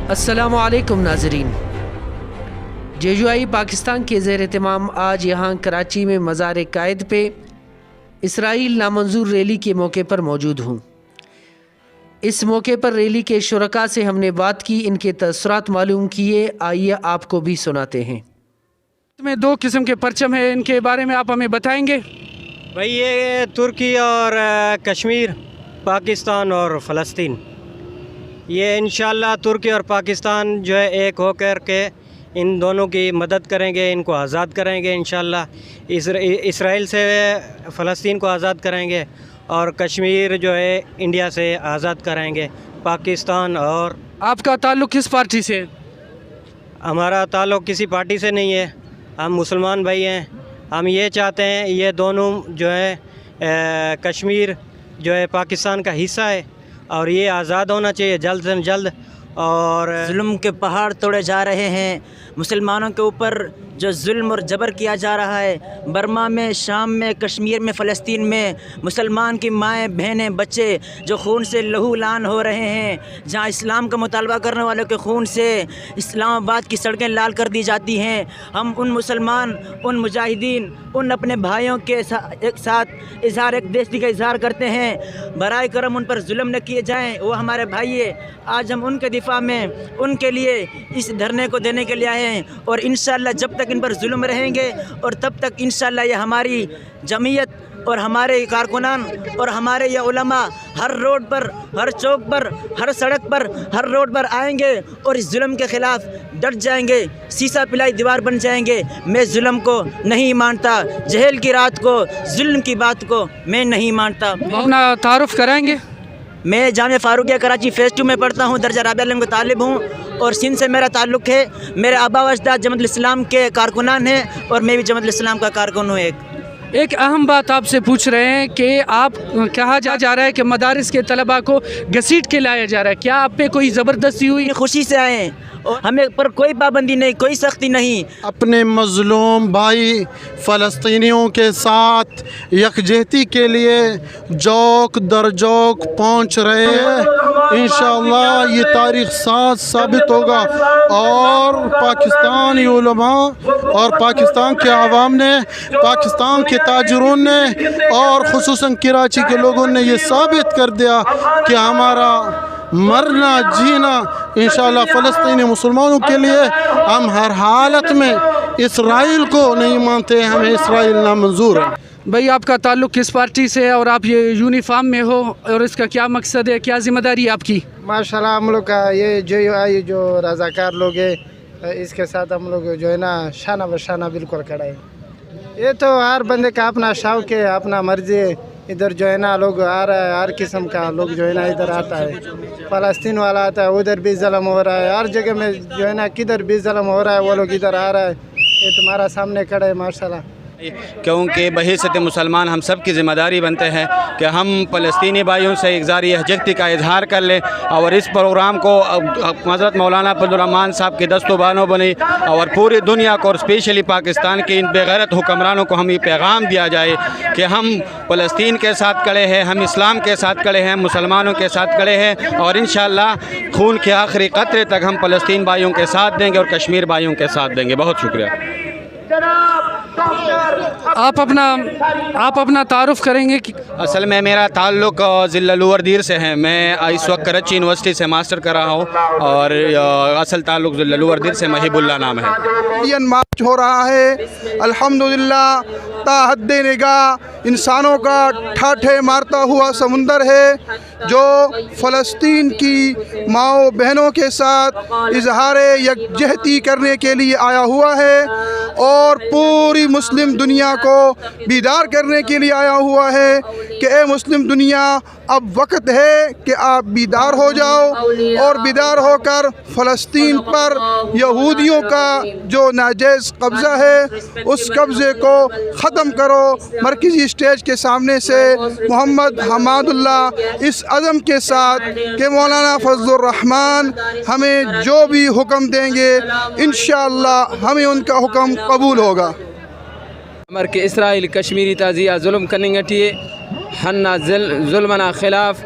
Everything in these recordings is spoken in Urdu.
السلام علیکم ناظرین، JUI پاکستان کے زیر اہتمام آج یہاں کراچی میں مزار قائد پہ اسرائیل نامنظور ریلی کے موقع پر موجود ہوں۔ اس موقع پر ریلی کے شرکاء سے ہم نے بات کی، ان کے تاثرات معلوم کیے، آئیے آپ کو بھی سناتے ہیں۔ میں دو قسم کے پرچم ہیں، ان کے بارے میں آپ ہمیں بتائیں گے؟ بھائی یہ ترکی اور کشمیر، پاکستان اور فلسطین، یہ انشاءاللہ ترکی اور پاکستان جو ہے ایک ہو کر کے ان دونوں کی مدد کریں گے، ان کو آزاد کریں گے انشاءاللہ۔ اسرائیل سے فلسطین کو آزاد کریں گے اور کشمیر جو ہے انڈیا سے آزاد کریں گے، پاکستان۔ اور آپ کا تعلق کس پارٹی سے؟ ہمارا تعلق کسی پارٹی سے نہیں ہے، ہم مسلمان بھائی ہیں۔ ہم یہ چاہتے ہیں یہ دونوں جو ہے کشمیر جو ہے پاکستان کا حصہ ہے اور یہ آزاد ہونا چاہیے جلد سے جلد۔ اور ظلم کے پہاڑ توڑے جا رہے ہیں، مسلمانوں کے اوپر جو ظلم اور جبر کیا جا رہا ہے، برما میں، شام میں، کشمیر میں، فلسطین میں، مسلمان کی مائیں، بہنیں، بچے جو خون سے لہو لان ہو رہے ہیں، جہاں اسلام کا مطالبہ کرنے والوں کے خون سے اسلام آباد کی سڑکیں لال کر دی جاتی ہیں۔ ہم ان مسلمان، ان مجاہدین، ان اپنے بھائیوں کے ایک ساتھ ایک دیشی کا اظہار کرتے ہیں، برائے کرم ان پر ظلم نہ کیے جائیں، وہ ہمارے بھائی ہیں۔ آج ہم ان کے دفاع میں، ان کے لیے اس دھرنے کو دینے کے لیے آئے ہیں، اور انشاءاللہ جب تک ان پر ظلم رہیں گے اور تب تک انشاءاللہ یہ ہماری جمعیت اور ہمارے کارکنان اور ہمارے یہ علماء ہر روڈ پر، ہر چوک پر، ہر سڑک پر، ہر روڈ پر آئیں گے اور اس ظلم کے خلاف ڈٹ جائیں گے، سیسا پلائی دیوار بن جائیں گے۔ میں ظلم کو نہیں مانتا، جہل کی رات کو، ظلم کی بات کو میں نہیں مانتا۔ اپنا تعارف کرائیں گے؟ میں جامعہ فاروقیہ کراچی فیز 2 میں پڑھتا ہوں، درجہ رابعہ علم کا طالب ہوں، اور سندھ سے میرا تعلق ہے۔ میرے آبا و اجداد جماعت الاسلام کے کارکنان ہیں اور میں بھی جماعت الاسلام کا کارکن ہوں۔ ایک اہم بات آپ سے پوچھ رہے ہیں کہ آپ کہا جا رہا ہے کہ مدارس کے طلباء کو گھسیٹ کے لایا جا رہا ہے، کیا آپ پہ کوئی زبردستی ہوئی؟ خوشی سے آئے ہیں اور ہمیں پر کوئی پابندی نہیں، کوئی سختی نہیں۔ اپنے مظلوم بھائی فلسطینیوں کے ساتھ یکجہتی کے لیے جوک در جوک پہنچ رہے ہیں۔ انشاءاللہ یہ تاریخ ساز ثابت ہوگا، اور پاکستانی علماء اور پاکستان کے عوام نے، پاکستان کے تاجرون نے، اور خصوصاً کراچی کے لوگوں نے یہ ثابت کر دیا کہ ہمارا مرنا جینا انشاءاللہ فلسطینی مسلمانوں کے لیے۔ ہم ہر حالت میں اسرائیل کو نہیں مانتے، ہمیں اسرائیل نامنظور ہے۔ بھائی آپ کا تعلق کس پارٹی سے ہے اور آپ یہ یونیفارم میں ہو، اور اس کا کیا مقصد ہے، کیا ذمہ داری ہے آپ کی؟ ماشاءاللہ ہم لوگ کا یہ JUI جو رضاکار لوگ ہے، اس کے ساتھ ہم لوگ جو ہے نا شانہ بشانہ بالکل کھڑا ہے۔ یہ تو ہر بندے کا اپنا شوق ہے، اپنا مرضی ہے۔ ادھر جو ہے نا لوگ آ رہا ہے، ہر قسم کا لوگ جو ہے نا ادھر آتا ہے۔ فلسطین والا آتا ہے، ادھر بھی ظلم ہو رہا ہے، ہر جگہ میں جو ہے نا کدھر بھی ظلم ہو رہا ہے، وہ لوگ ادھر آ رہا ہے۔ یہ تمہارا سامنے کھڑا ہے ماشاءاللہ۔ کیونکہ بحیثیت مسلمان ہم سب کی ذمہ داری بنتے ہیں کہ ہم فلسطینی بھائیوں سے اظہار یکجہتی کا اظہار کر لیں، اور اس پروگرام کو حضرت مولانا فضل الرحمان صاحب کی دست و بانوں بنی، اور پوری دنیا کو اور اسپیشلی پاکستان کے ان بے غیرت حکمرانوں کو ہم یہ پیغام دیا جائے کہ ہم فلسطین کے ساتھ کھڑے ہیں، ہم اسلام کے ساتھ کھڑے ہیں، مسلمانوں کے ساتھ کھڑے ہیں، اور انشاءاللہ خون کے آخری قطرے تک ہم فلسطین بھائیوں کے ساتھ دیں گے اور کشمیر بھائیوں کے ساتھ دیں گے۔ بہت شکریہ۔ آپ اپنا تعارف کریں گے؟ اصل میں میرا تعلق ضلع لوور دیر سے ہے، میں اس وقت کراچی یونیورسٹی سے ماسٹر کر رہا ہوں، اور اصل تعلق ضلع لوور دیر سے مہیب اللہ نام ہے۔ مارچ ہو رہا ہے الحمدللہ، تا حد نگاہ انسانوں کا ٹھاٹھے مارتا ہوا سمندر ہے، جو فلسطین کی ماؤں بہنوں کے ساتھ اظہار یکجہتی کرنے کے لیے آیا ہوا ہے، اور پوری مسلم دنیا کو بیدار کرنے کے لیے آیا ہوا ہے کہ اے مسلم دنیا، اب وقت ہے کہ آپ بیدار ہو جاؤ، اور بیدار ہو کر فلسطین پر یہودیوں کا جو ناجائز قبضہ ہے اس قبضے کو ختم کرو۔ مرکزی اسٹیج کے سامنے سے محمد حماد اللہ اس عزم کے ساتھ کہ مولانا فضل الرحمان ہمیں جو بھی حکم دیں گے انشاءاللہ ہمیں ان کا حکم قبول ہوگا۔ امر کے اسرائیل کشمیری تعزیہ ظلم کننگٹیے ہننا ظلمنا خلاف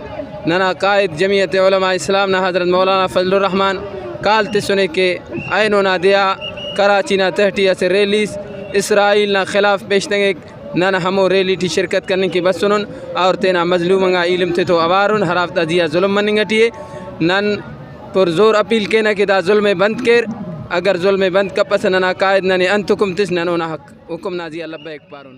ننا قائد جمعیت علماء اسلام نہ حضرت مولانا فضل الرحمان کالتے سنے کے اینو نہ دیا کراچی نہ تہٹیا سے ریلیز اسرائیل نہ خلاف پیشتنگ نہ ہمو ریلی ٹی شرکت کرنے کی بس سنن اور تینا مظلومنگا علم تھے تو اوارن ہرافتا دیا ظلم مننگٹیے نن پر زور اپیل کے نہ کہ دا ظلم بند کر اگر ظلم بند کا پس نہ قائد نہ انتکم تس نہ حق حکم نازی لبیک پارون